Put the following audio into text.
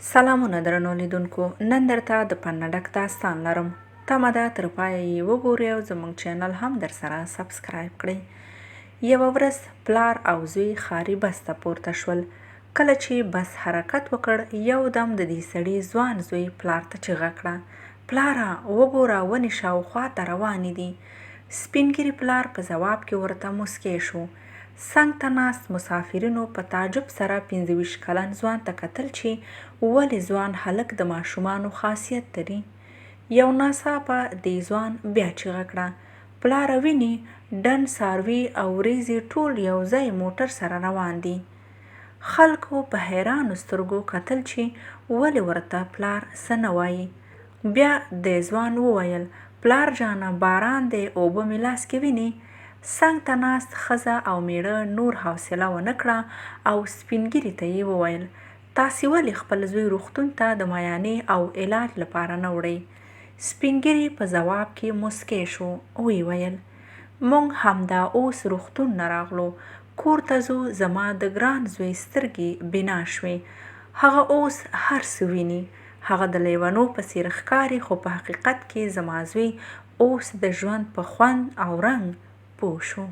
سلامونه درنو لیدونکو، نن درته د پنه ډک داستان لرم. تمه ده تر پایه یې وګورئ او زموږ چینل هم درسره سبسکرایب کړئ. یوه ورځ پلار او زوی ښاري بس ته پورته شول. کله چې بس حرکت وکړ، یو دم د دې سړي ځوان زوی پلار ته چیغه کړه: پلاره وګوره، ونې شاوخوا ته روانې دي. سپین ږیري پلار په ځواب کې ورته موسکی شو. څنګ ته ناست مسافرینو په تعجب سره 25 کلن ځوان ته کتل چې ولې ځوان هلک د ماشومانو خاصیت لري. یو ناڅاپه دې ځوان بیا چیغه کړه: پلاره وینې، ډنډ، څاروي او وریځې ټول یو ځای موټر سره روان دي. خلکو په حیرانو سترګو کتل چې ولې ورته پلار څه نه وایي. بیا دې ځوان وویل: پلار جانه، باران دی، اوبه مې لاس کې وینې. څنګ ته ناست ښځه او میړه نور حوصله ونه کړه او سپین ږیري ته یې وویل: تاسې ولې خپل زوی روغتون ته د معاینې او علاج لپاره نه وړئ؟ سپین ږیري په ځواب کې موسکی شو. ویې ویل: موږ همدا اوس روغتون نه راغلو، کور ته ځو. زما د ګران زوی سترګې بینا شوې، هغه اوس هر څه ویني. هغه د لیونو په څېر ښکاري، خو په حقیقت کې زما زوی اوس د ژوند په خوند او رنګ پوه شو.